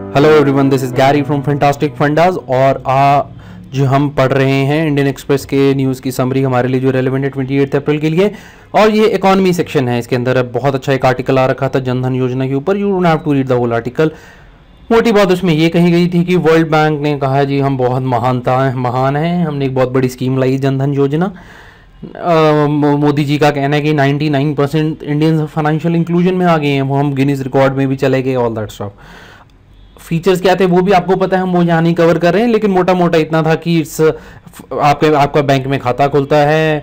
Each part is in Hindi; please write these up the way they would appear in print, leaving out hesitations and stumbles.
Hello everyone, this is Gary from fantastic fundas और जो हम पढ़ रहे हैं इंडियन एक्सप्रेस के न्यूज़ की समरी हमारे लिए जो रेलेवेंट है 28 अप्रैल के लिए। और ये इकोनॉमी सेक्शन है, इसके अंदर बहुत अच्छा एक आर्टिकल आ रखा था जनधन योजना के ऊपर। You don't have to read the whole article. मोटी बात उसमें ये कही गई थी कि वर्ल्ड बैंक ने कहा जी हम बहुत महान हैं, हमने एक बहुत बड़ी स्कीम लाई जनधन योजना। मोदी जी का कहना है कि 99% इंडियंस फाइनेंशियल इंक्लूजन में आ गए हैं, वो हम गिनीज रिकॉर्ड में भी चले गए, ऑल दैट स्टफ। फीचर्स क्या थे वो भी आपको पता है, हम वो यहाँ नहीं कवर कर रहे हैं, लेकिन मोटा मोटा इतना था कि आपका बैंक में खाता खुलता है,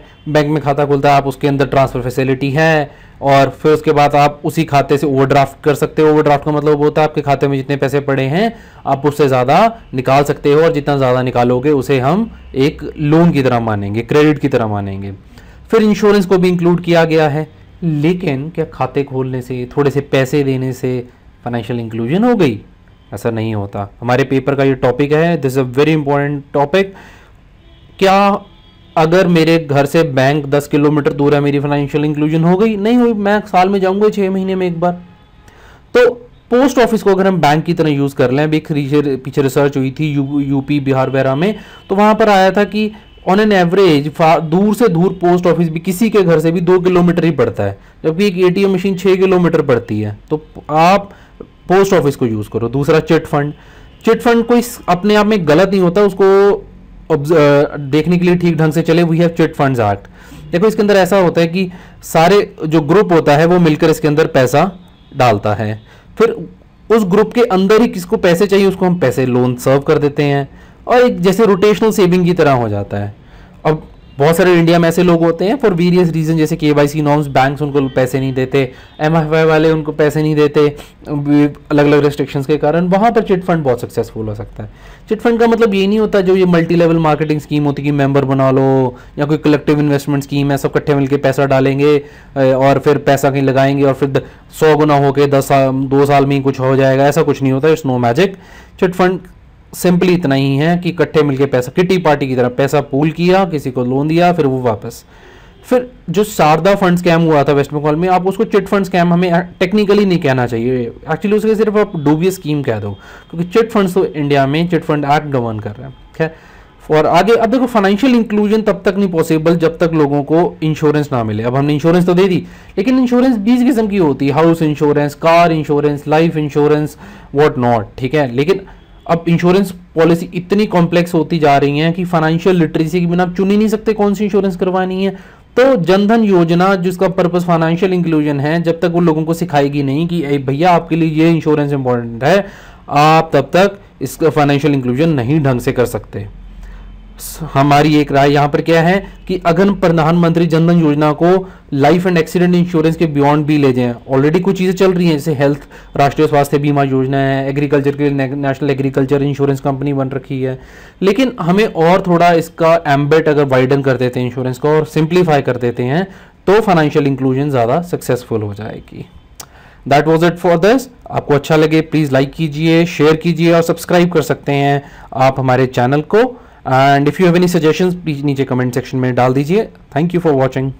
आप उसके अंदर ट्रांसफर फैसिलिटी है और फिर उसके बाद आप उसी खाते से ओवरड्राफ्ट कर सकते हो। ओवरड्राफ्ट का मतलब होता है आपके खाते में जितने पैसे पड़े हैं आप उससे ज़्यादा निकाल सकते हो, और जितना ज़्यादा निकालोगे उसे हम एक लोन की तरह मानेंगे, क्रेडिट की तरह मानेंगे। फिर इंश्योरेंस को भी इंक्लूड किया गया है। लेकिन क्या खाते खोलने से, थोड़े से पैसे देने से फाइनेंशियल इंक्लूजन हो गई? ऐसा नहीं होता। हमारे पेपर का ये टॉपिक है, this is a very important topic. क्या अगर मेरे घर से बैंक 10 किलोमीटर दूर है, मेरी फाइनेंशियल इंक्लूजन हो गई? नहीं हुई। मैं साल में जाऊंगा 6 महीने में एक बार। तो पोस्ट ऑफिस को अगर हम बैंक की तरह यूज कर लें, अभी पीछे रिसर्च हुई थी यूपी बिहार वगैरह में, तो वहां पर आया था कि ऑन एन एवरेज दूर से दूर पोस्ट ऑफिस भी किसी के घर से भी 2 किलोमीटर ही पड़ता है, जबकि एक एटीएम मशीन 6 किलोमीटर पड़ती है। तो आप पोस्ट ऑफिस को यूज करो। दूसरा चिट फंड कोई अपने आप में गलत नहीं होता, उसको देखने के लिए ठीक ढंग से चले। We have chit funds act. देखो इसके अंदर ऐसा होता है कि सारे जो ग्रुप होता है वो मिलकर इसके अंदर पैसा डालता है, फिर उस ग्रुप के अंदर ही किसको पैसे चाहिए उसको हम पैसे लोन सर्व कर देते हैं, और एक जैसे रोटेशनल सेविंग की तरह हो जाता है। अब बहुत सारे इंडिया में ऐसे लोग होते हैं फॉर वेरियस रीजन, जैसे KYC नॉर्म्स, बैंक्स उनको पैसे नहीं देते, MFI वाले उनको पैसे नहीं देते अलग अलग रेस्ट्रिक्शंस के कारण, वहाँ पर चिट फंड बहुत सक्सेसफुल हो सकता है। चिट फंड का मतलब ये नहीं होता जो ये मल्टी लेवल मार्केटिंग स्कीम होती है कि मेंबर बना लो, या कोई कलेक्टिव इन्वेस्टमेंट स्कीम है, सब इकट्ठे मिलकर पैसा डालेंगे और फिर पैसा कहीं लगाएंगे और फिर 100 गुना होकर 2 साल में ही कुछ हो जाएगा। ऐसा कुछ नहीं होता, it's no magic. Chit fund simply इतना ही है कि इकट्ठे मिलके पैसा, किटी पार्टी की तरह पैसा पूल किया, किसी को लोन दिया, फिर वो वापस। फिर जो शारदा फंड स्कैम हुआ था वेस्ट बंगाल में, आप उसको चिट फंड स्कैम हमें टेक्निकली नहीं कहना चाहिए, एक्चुअली उसके सिर्फ आप डूबियस स्कीम कह दो, क्योंकि चिट फंड्स तो इंडिया में चिट फंड एक्ट गवर्न कर रहे हैं। खैर, और आगे अब देखो फाइनेंशियल इंक्लूजन तब तक नहीं पॉसिबल जब तक लोगों को इंश्योरेंस ना मिले। अब हमने इंश्योरेंस तो दे दी, लेकिन इंश्योरेंस 20 किस्म की होती है, house insurance, car insurance, life insurance, what not, ठीक है। लेकिन अब इंश्योरेंस पॉलिसी इतनी कॉम्प्लेक्स होती जा रही है कि फाइनेंशियल लिटरेसी के बिना आप चुन ही नहीं सकते कौन सी इंश्योरेंस करवानी है। तो जनधन योजना जिसका पर्पस फाइनेंशियल इंक्लूजन है, जब तक वो लोगों को सिखाएगी नहीं कि भैया आपके लिए ये इंश्योरेंस इंपॉर्टेंट है, आप तब तक इसका फाइनेंशियल इंक्लूजन नहीं ढंग से कर सकते। हमारी एक राय यहाँ पर क्या है कि अगर प्रधानमंत्री जनधन योजना को लाइफ एंड एक्सीडेंट इंश्योरेंस के बियॉन्ड भी ले जाएं, ऑलरेडी कुछ चीज़ें चल रही हैं, जैसे हेल्थ राष्ट्रीय स्वास्थ्य बीमा योजना है, एग्रीकल्चर के लिए नेशनल एग्रीकल्चर इंश्योरेंस कंपनी बन रखी है, लेकिन हमें और थोड़ा इसका एम्बेट अगर वाइडन कर देते हैं इंश्योरेंस को और सिंप्लीफाई कर देते हैं, तो फाइनेंशियल इंक्लूजन ज़्यादा सक्सेसफुल हो जाएगी। That was it for this. आपको अच्छा लगे प्लीज़ लाइक कीजिए, शेयर कीजिए और सब्सक्राइब कर सकते हैं आप हमारे चैनल को। And if you have any suggestions please नीचे कमेंट सेक्शन में डाल दीजिए। Thank you for watching.